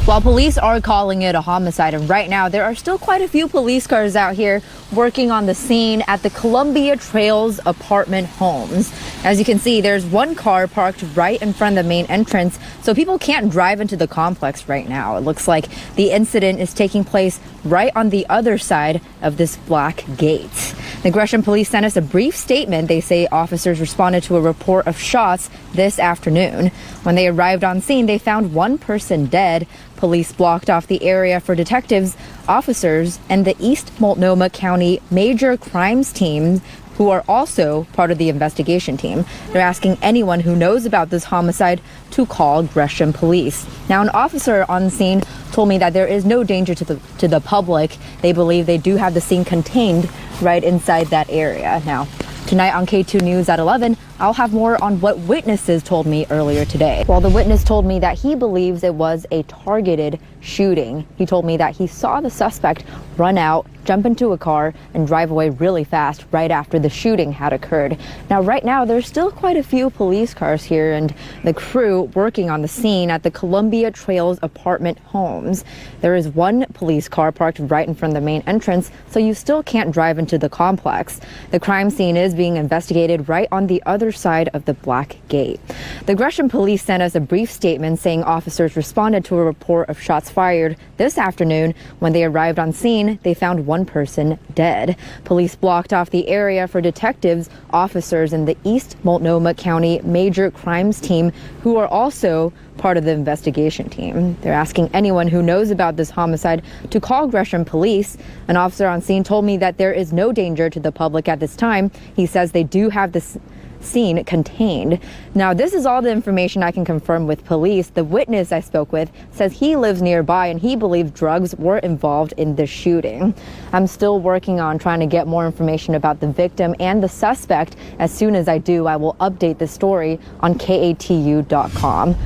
While police are calling it a homicide, and right now there are still quite a few police cars out here working on the scene at the Columbia Trails apartment homes. As you can see, there's one car parked right in front of the main entrance, so people can't drive into the complex right now. It looks like the incident is taking place right on the other side of this black gate. The Gresham police sent us a brief statement. They say officers responded to a report of shots this afternoon. When they arrived on scene, they found one person dead. Police blocked off the area for detectives, officers, and the East Multnomah County Major Crimes Team, who are also part of the investigation team. They're asking anyone who knows about this homicide to call Gresham police. Now, an officer on scene told me that there is no danger to the public. They believe they do have the scene contained right inside that area. Now, tonight on K2 News at 11, I'll have more on what witnesses told me earlier today. Well, the witness told me that he believes it was a targeted shooting. He told me that he saw the suspect run out, jump into a car, and drive away really fast right after the shooting had occurred. Now, right now, there's still quite a few police cars here and the crew working on the scene at the Columbia Trails apartment homes. There is one police car parked right in front of the main entrance, so you still can't drive into the complex. The crime scene is being investigated right on the other side of the black gate. The Gresham police sent us a brief statement saying officers responded to a report of shots fired this afternoon. When they arrived on scene, they found one person dead. Police blocked off the area for detectives, officers, and the East Multnomah County Major Crimes Team, who are also part of the investigation team. They're asking anyone who knows about this homicide to call Gresham police. An officer on scene told me that there is no danger to the public at this time. He says they do have this scene contained. Now, this is all the information I can confirm with police. The witness I spoke with says he lives nearby and he believes drugs were involved in the shooting. I'm still working on trying to get more information about the victim and the suspect. As soon as I do, I will update the story on KATU.com.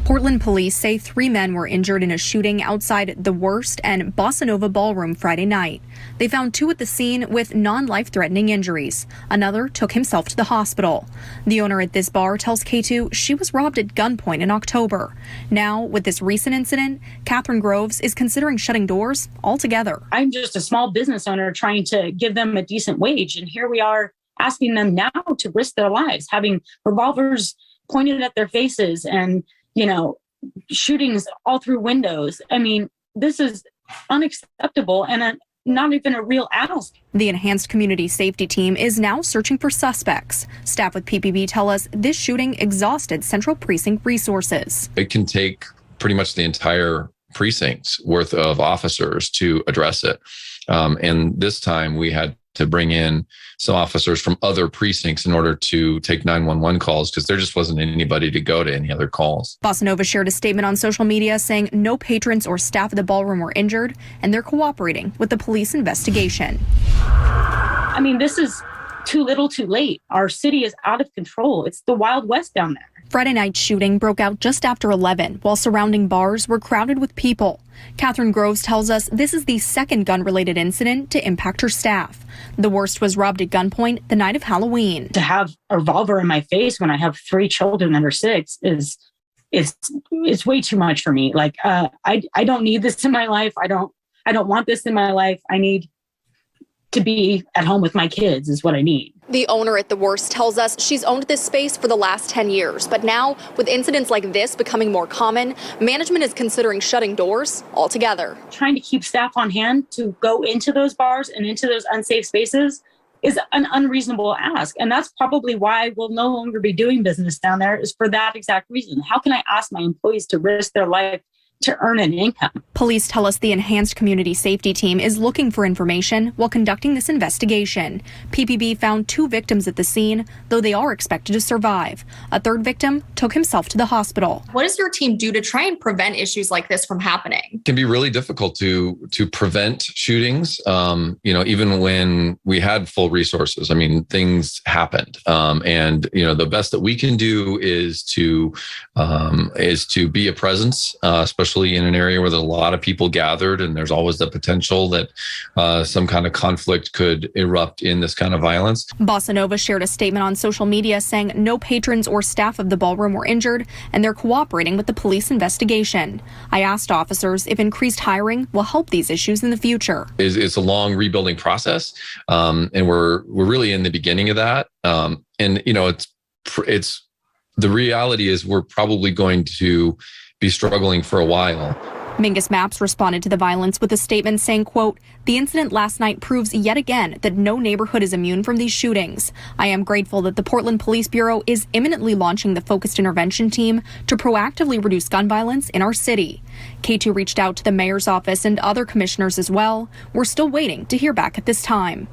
Portland police say 3 men were injured in a shooting outside the Wurst and Bossa Nova ballroom Friday night. They found 2 at the scene with non-life-threatening injuries. Another took himself to the hospital. The owner at this bar tells K2 she was robbed at gunpoint in October. Now, with this recent incident, Catherine Groves is considering shutting doors altogether. I'm just a small business owner trying to give them a decent wage, and here we are asking them now to risk their lives, having revolvers pointed at their faces and shootings all through windows. I mean, this is unacceptable and not even a real ask. The enhanced community safety team is now searching for suspects. Staff with PPB tell us this shooting exhausted Central Precinct resources. It can take pretty much the entire precinct's worth of officers to address it. And this time we had to bring in some officers from other precincts in order to take 911 calls because there just wasn't anybody to go to any other calls. Bossa Nova shared a statement on social media saying no patrons or staff at the ballroom were injured and they're cooperating with the police investigation. I mean, this is too little too late. Our city is out of control. It's the Wild West down there. Friday night's shooting broke out just after 11 while surrounding bars were crowded with people. Catherine Groves tells us this is the second gun-related incident to impact her staff. The Wurst was robbed at gunpoint the night of Halloween. To have a revolver in my face when I have 3 children under 6 is way too much for me. Like I don't need this in my life. I don't want this in my life. I need to be at home with my kids is what I need. The owner at the Wurst tells us she's owned this space for the last 10 years. But now, with incidents like this becoming more common, management is considering shutting doors altogether. Trying to keep staff on hand to go into those bars and into those unsafe spaces is an unreasonable ask. And that's probably why we'll no longer be doing business down there, is for that exact reason. How can I ask my employees to risk their life to earn an income? Police tell us the enhanced community safety team is looking for information while conducting this investigation. PPB found 2 victims at the scene, though they are expected to survive. A 3rd victim took himself to the hospital. What does your team do to try and prevent issues like this from happening? It can be really difficult to prevent shootings. Even when we had full resources, I mean, things happened. The best that we can do is to be a presence, especially especially in an area where there's a lot of people gathered, and there's always the potential that some kind of conflict could erupt in this kind of violence. Bossa Nova shared a statement on social media saying no patrons or staff of the ballroom were injured, and they're cooperating with the police investigation. I asked officers if increased hiring will help these issues in the future. It's a long rebuilding process, and we're really in the beginning of that. And you know, it's the reality is we're probably going to be struggling for a while. Mingus Maps responded to the violence with a statement saying, quote, "The incident last night proves yet again that no neighborhood is immune from these shootings. I am grateful that the Portland Police Bureau is imminently launching the focused intervention team to proactively reduce gun violence in our city." Katu reached out to the mayor's office and other commissioners as well. We're still waiting to hear back at this time.